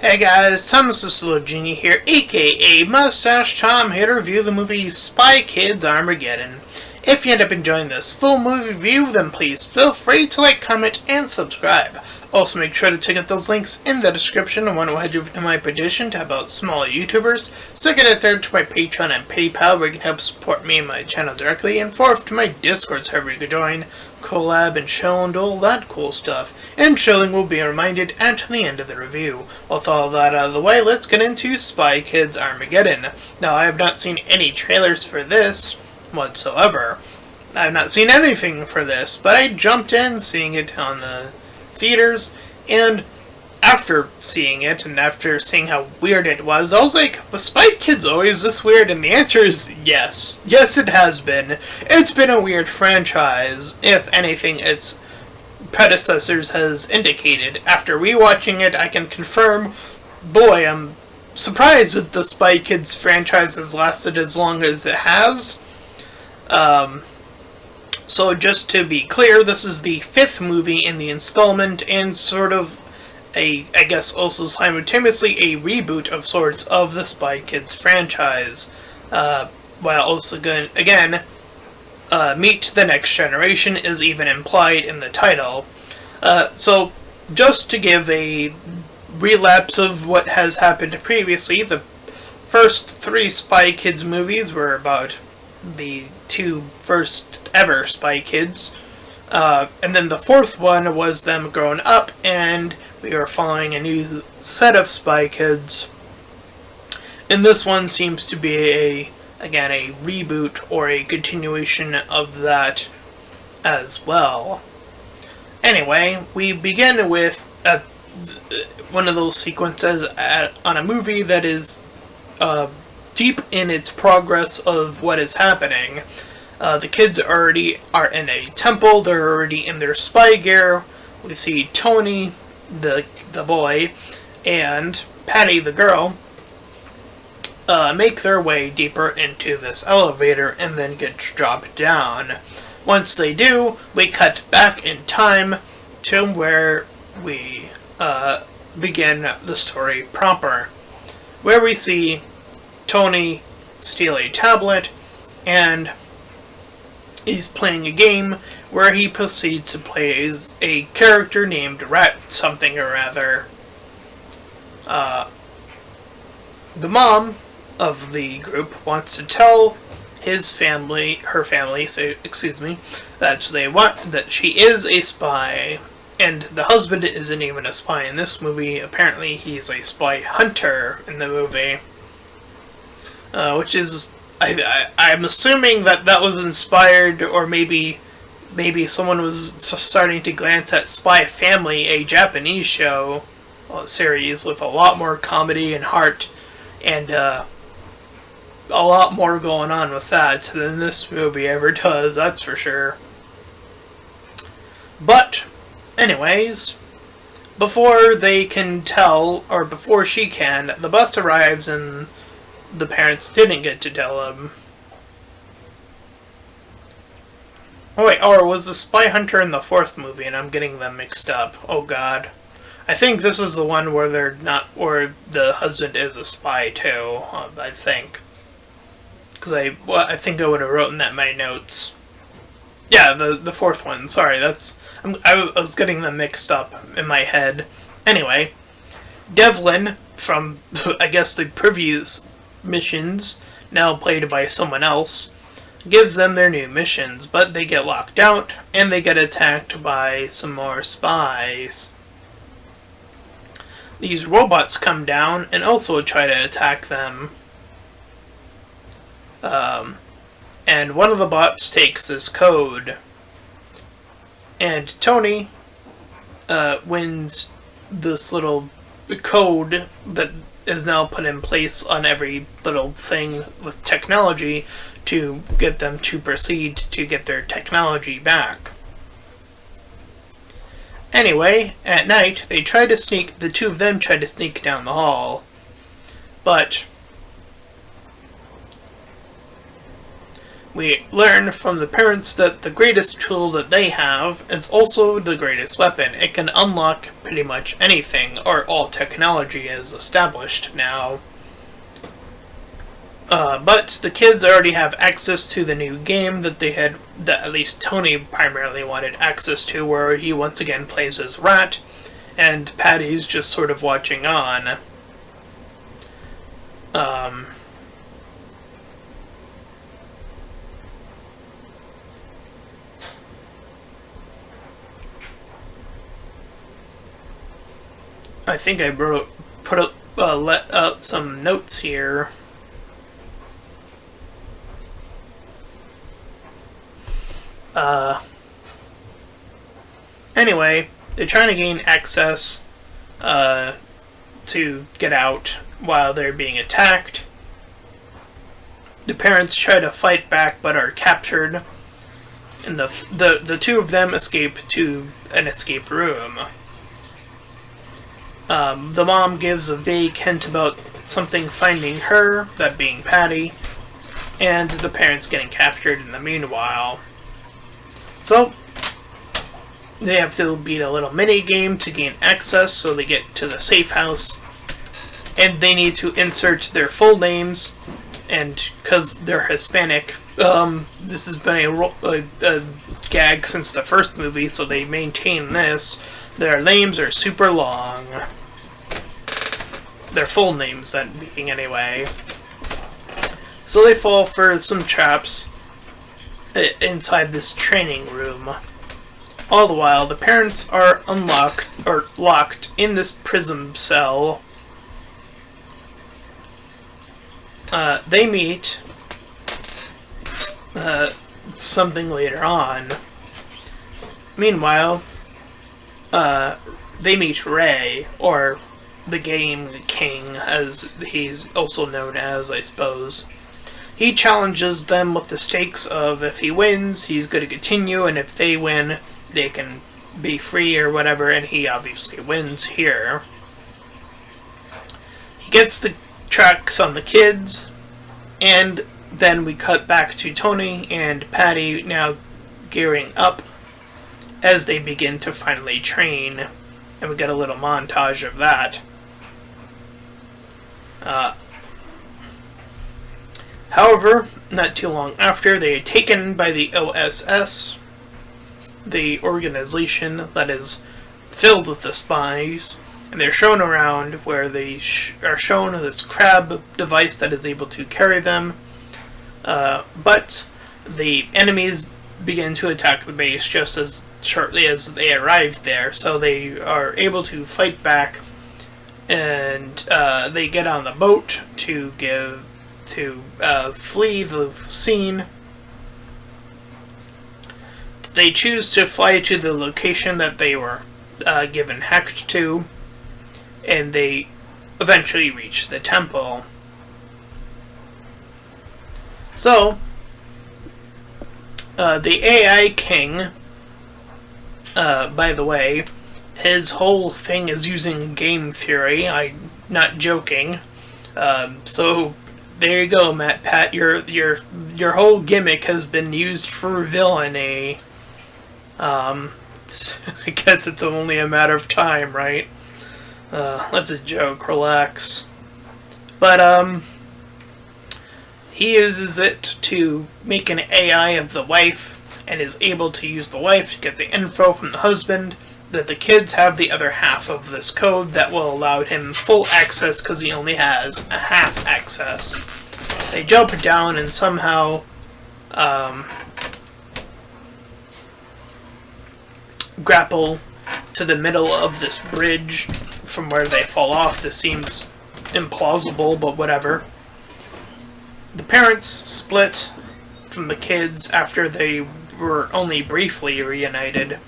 Hey guys, Thomas the Little Genie here, aka Mustached Tom, here to review the movie Spy Kids Armageddon. If you end up enjoying this full movie review, then please feel free to like, comment, and subscribe. Also make sure to check out those links in the description. I want to head over to my petition to help out smaller YouTubers. Second and third to my Patreon and PayPal where you can help support me and my channel directly. And fourth to my Discord server you can join, collab, and chill and all that cool stuff. And chilling will be reminded at the end of the review. With all that out of the way, let's get into Spy Kids Armageddon. Now I have not seen any trailers for this whatsoever. I have not seen anything for this, but I jumped in seeing it on the theaters, and after seeing it, and after seeing how weird it was, I was like, was Spy Kids always this weird? And the answer is yes. Yes, it has been. It's been a weird franchise, if anything its predecessors has indicated. After rewatching it, I can confirm, boy, I'm surprised that the Spy Kids franchise has lasted as long as it has. So just to be clear, this is the 5th movie in the installment, and sort of I guess also simultaneously a reboot of sorts of the Spy Kids franchise, while also going, again, Meet the Next Generation is even implied in the title. So just to give a relapse of what has happened previously, the first 3 Spy Kids movies were about the 2 first ever Spy Kids, and then the 4th one was them grown up, and we are following a new set of Spy Kids, and this one seems to be again a reboot or a continuation of that as well. Anyway, we begin with one of those sequences on a movie that is deep in its progress of what is happening. The kids already are in a temple, they're already in their spy gear. We see Tony, the boy, and Patty, the girl, make their way deeper into this elevator and then get dropped down. Once they do, we cut back in time to where we begin the story proper, where we see Tony steal a tablet, and he's playing a game where he proceeds to play as a character named Rat something or other. The mom of the group wants to tell her family, that she is a spy, and the husband isn't even a spy in this movie. Apparently he's a spy hunter in the movie. Which is, I'm assuming that was inspired, or maybe someone was starting to glance at Spy Family, a Japanese show series with a lot more comedy and heart, and a lot more going on with that than this movie ever does, that's for sure. But, anyways, before they can tell, or before she can, the bus arrives and the parents didn't get to tell him. Oh wait, or was the Spy Hunter in the 4th movie and I'm getting them mixed up? Oh god. I think this is the one where where the husband is a spy too, I think. Because I think I would have written that in my notes. Yeah, the 4th one, sorry, I was getting them mixed up in my head. Anyway, Devlin, from, I guess, the previous missions, now played by someone else, gives them their new missions, but they get locked out, and they get attacked by some more spies. These robots come down and also try to attack them. And one of the bots takes this code. And Tony wins this little code that is now put in place on every little thing with technology to get them to proceed to get their technology back. Anyway, at night, the 2 of them try to sneak down the hall, but We learn from the parents that the greatest tool that they have is also the greatest weapon. It can unlock pretty much anything, or all technology is established now. But the kids already have access to the new game that at least Tony primarily wanted access to, where he once again plays as Rat, and Patty's just sort of watching on. I think I let out some notes here. Anyway, they're trying to gain access to get out while they're being attacked. The parents try to fight back but are captured, and the two of them escape to an escape room. The mom gives a vague hint about something finding her, that being Patty, and the parents getting captured in the meanwhile. So, they have to beat a little mini game to gain access, so they get to the safe house, and they need to insert their full names, and because they're Hispanic, this has been a gag since the first movie, so they maintain this. Their names are super long. Their full names, that being, anyway. So they fall for some traps inside this training room. All the while, the parents are locked in this prison cell. They meet something later on. Meanwhile, they meet Ray, or the Game King, as he's also known as, I suppose. He challenges them with the stakes of if he wins, he's going to continue, and if they win, they can be free or whatever, and he obviously wins here. He gets the tracks on the kids, and then we cut back to Tony and Patty now gearing up as they begin to finally train, and we get a little montage of that. However, not too long after, they are taken by the OSS, the organization that is filled with the spies, and they're shown around where they are shown this crab device that is able to carry them, but the enemies begin to attack the base just as shortly as they arrive there, so they are able to fight back, and they get on the boat to flee the scene. They choose to fly to the location that they were given hacked to, and they eventually reach the temple. So, the AI King, by the way, his whole thing is using game theory. I'm not joking. So there you go, Pat. Your whole gimmick has been used for villainy. I guess it's only a matter of time, right? That's a joke. Relax. But he uses it to make an AI of the wife, and is able to use the wife to get the info from the husband, that the kids have the other half of this code that will allow him full access because he only has a half access. They jump down and somehow grapple to the middle of this bridge from where they fall off. This seems implausible, but whatever. The parents split from the kids after they were only briefly reunited.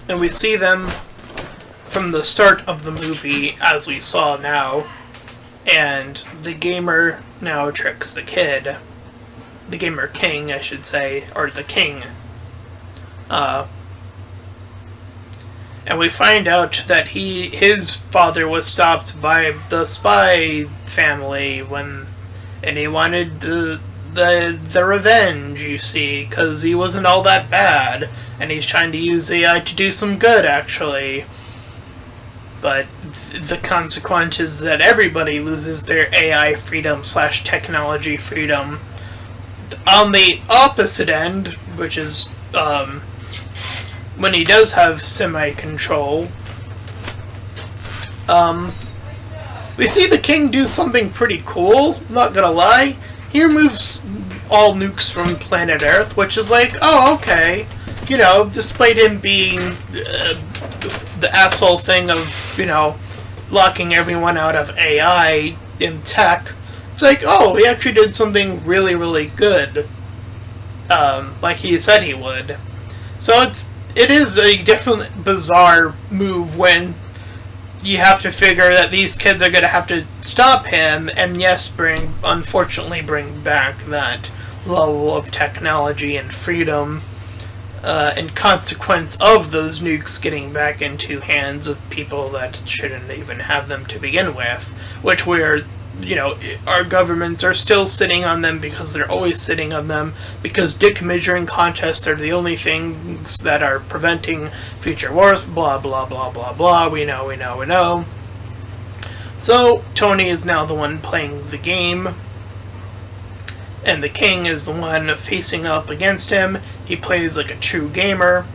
And we see them from the start of the movie as we saw now. And the gamer now tricks the kid. The gamer king, I should say. Or the king. And we find out that his father was stopped by the spy family and he wanted the the revenge, you see, because he wasn't all that bad, and he's trying to use AI to do some good, actually. But the consequence is that everybody loses their AI freedom / technology freedom. On the opposite end, which is when he does have semi-control, we see the king do something pretty cool, not gonna lie. He removes all nukes from planet Earth, which is like, oh, okay. You know, despite him being the asshole thing of, you know, locking everyone out of AI in tech, it's like, oh, he actually did something really, really good. Like he said he would. So it is a different bizarre move when you have to figure that these kids are going to have to stop him, and yes, unfortunately bring back that level of technology and freedom in consequence of those nukes getting back into hands of people that shouldn't even have them to begin with, which we're, you know, our governments are still sitting on them because they're always sitting on them, because dick measuring contests are the only things that are preventing future wars, blah blah blah blah blah, we know. So Tony is now the one playing the game, and the king is the one facing up against him. He plays like a true gamer.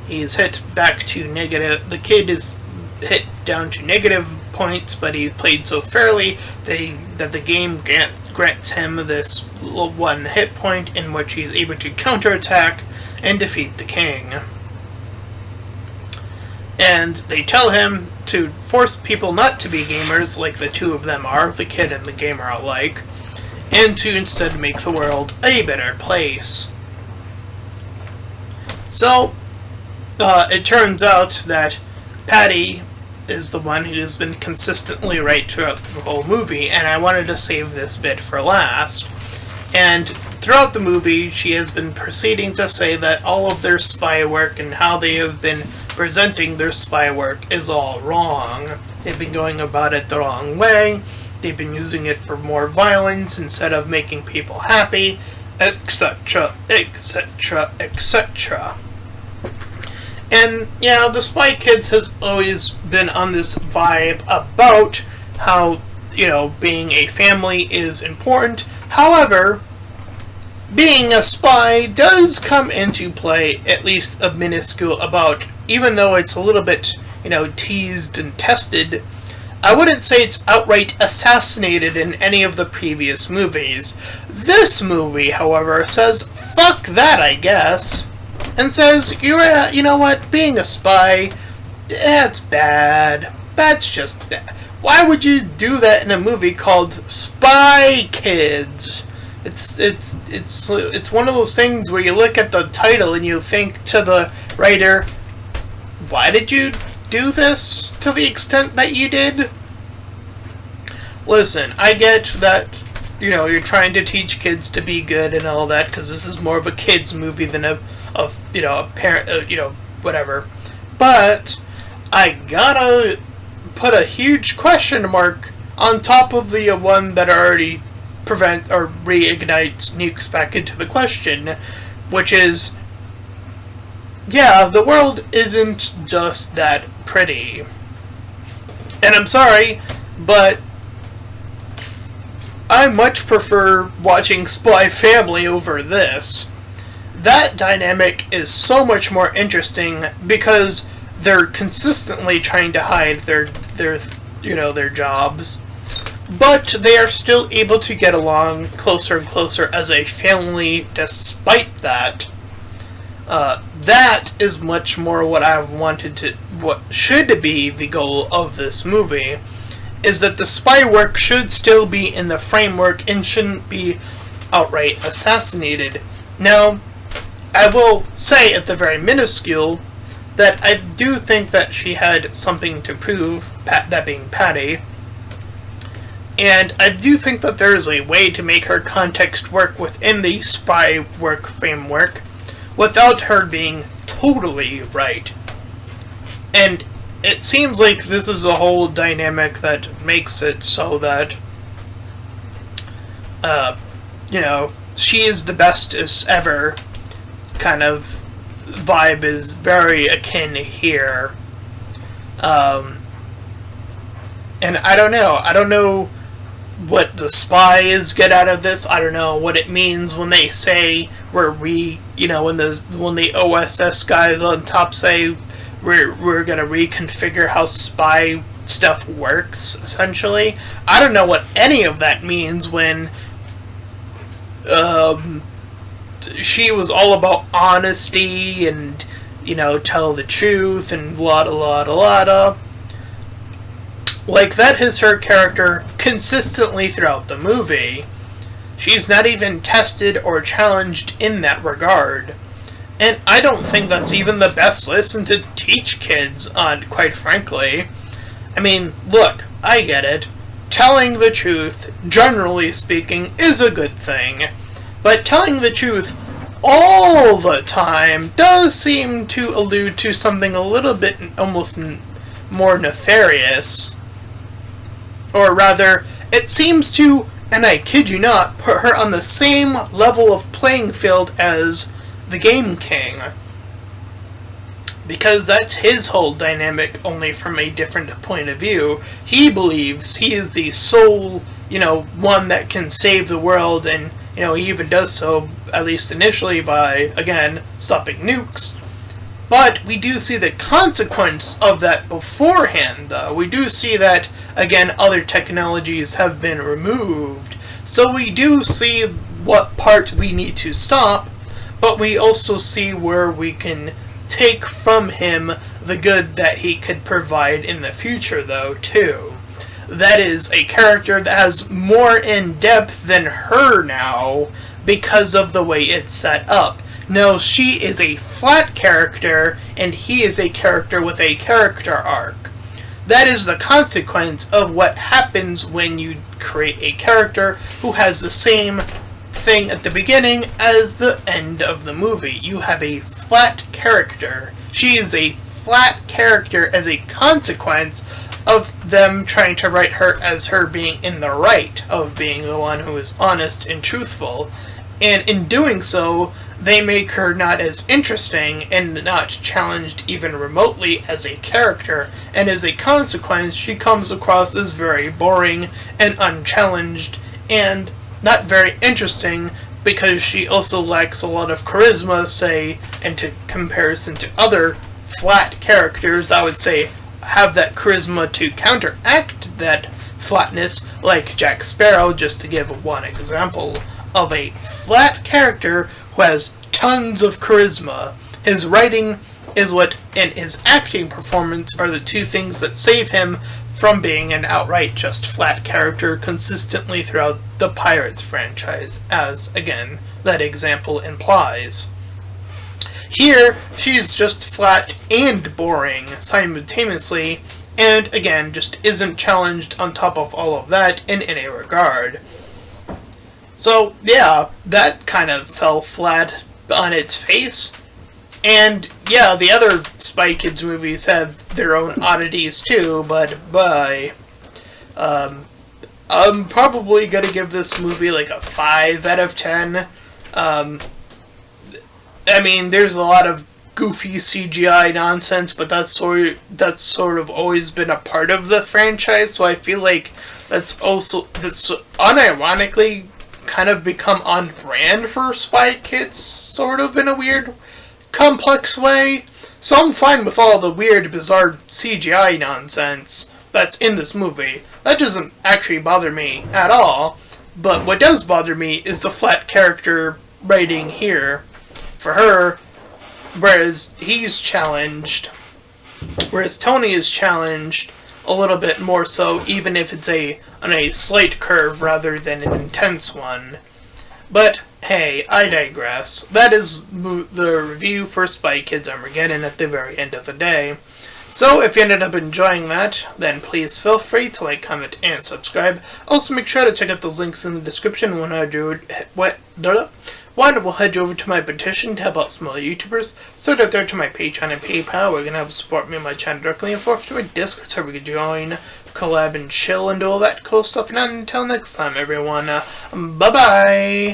He's hit back to negative, the kid is hit down to negative points, but he played so fairly that the game grants him this little 1 hit point in which he's able to counterattack and defeat the king. And they tell him to force people not to be gamers, like the two of them are, the kid and the gamer alike, and to instead make the world a better place. So, it turns out that Patty is the one who's been consistently right throughout the whole movie, and I wanted to save this bit for last. And throughout the movie, she has been proceeding to say that all of their spy work and how they have been presenting their spy work is all wrong. They've been going about it the wrong way, they've been using it for more violence instead of making people happy, etc., etc., etc. And, yeah, the Spy Kids has always been on this vibe about how, you know, being a family is important. However, being a spy does come into play, at least a minuscule about, even though it's a little bit, you know, teased and tested, I wouldn't say it's outright assassinated in any of the previous movies. This movie, however, says, fuck that, I guess. And says, you know what, being a spy, that's bad. That's just bad. Why would you do that in a movie called Spy Kids? It's one of those things where you look at the title and you think to the writer, why did you do this to the extent that you did? Listen, I get that, you know, you're trying to teach kids to be good and all that, because this is more of a kids movie than a parent, whatever. But I gotta put a huge question mark on top of the one that already prevent or reignites nukes back into the question, which is, yeah, the world isn't just that pretty. And I'm sorry, but I much prefer watching Spy Family over this. That dynamic is so much more interesting because they're consistently trying to hide their jobs, but they are still able to get along closer and closer as a family despite that. That is much more what I've wanted to, what should be the goal of this movie, is that the spy work should still be in the framework and shouldn't be outright assassinated. Now, I will say at the very minuscule that I do think that she had something to prove, that being Patty, and I do think that there is a way to make her context work within the spy work framework without her being totally right. And it seems like this is a whole dynamic that makes it so that, she is the bestest ever kind of vibe is very akin here. And I don't know what the spies get out of this. I don't know what it means when they say when the OSS guys on top say we're gonna reconfigure how spy stuff works, essentially. I don't know what any of that means when she was all about honesty and, tell the truth and la-da-la-da-la-da. Like, that is her character consistently throughout the movie. She's not even tested or challenged in that regard. And I don't think that's even the best lesson to teach kids on, quite frankly. I mean, look, I get it. Telling the truth, generally speaking, is a good thing. But telling the truth all the time does seem to allude to something a little bit almost more nefarious. Or rather, it seems to, and I kid you not, put her on the same level of playing field as the Game King. Because that's his whole dynamic, only from a different point of view. He believes he is the sole, one that can save the world, and, he even does so, at least initially, by, again, stopping nukes. But we do see the consequence of that beforehand, though. We do see that, again, other technologies have been removed. So we do see what part we need to stop, but we also see where we can take from him the good that he could provide in the future, though, too. That is a character that has more in depth than her now because of the way it's set up. No, she is a flat character, and he is a character with a character arc. That is the consequence of what happens when you create a character who has the same thing at the beginning as the end of the movie. You have a flat character. She is a flat character as a consequence of them trying to write her as her being in the right, of being the one who is honest and truthful. And in doing so, they make her not as interesting and not challenged even remotely as a character, and as a consequence, she comes across as very boring and unchallenged and not very interesting because she also lacks a lot of charisma, say, and to comparison to other flat characters that I would say have that charisma to counteract that flatness, like Jack Sparrow, just to give one example of a flat character who has tons of charisma. His writing is what, and his acting performance are the two things that save him from being an outright just flat character consistently throughout the Pirates franchise, as, again, that example implies. Here, she's just flat and boring simultaneously, and again, just isn't challenged on top of all of that in any regard. So, yeah, that kind of fell flat on its face. And, yeah, the other Spy Kids movies have their own oddities too, but bye. I'm probably gonna give this movie like a 5 out of 10. I mean, there's a lot of goofy CGI nonsense, but that's sort of always been a part of the franchise, so I feel like that's unironically kind of become on brand for Spy Kids, sort of, in a weird, complex way. So I'm fine with all the weird, bizarre CGI nonsense that's in this movie. That doesn't actually bother me at all, but what does bother me is the flat character writing here for her, whereas he's challenged, whereas Tony is challenged a little bit more so, even if it's on a slight curve rather than an intense one. But hey, I digress. That is the review for Spy Kids Ammergadon at the very end of the day. So if you ended up enjoying that, then please feel free to like, comment, and subscribe. Also make sure to check out those links in the description when one will head you over to my petition to help out smaller YouTubers, so that there to my Patreon and PayPal where you can help support me and my channel directly, and fourth to my Discord server you can join, collab, and chill, and do all that cool stuff. And until next time, everyone, bye-bye!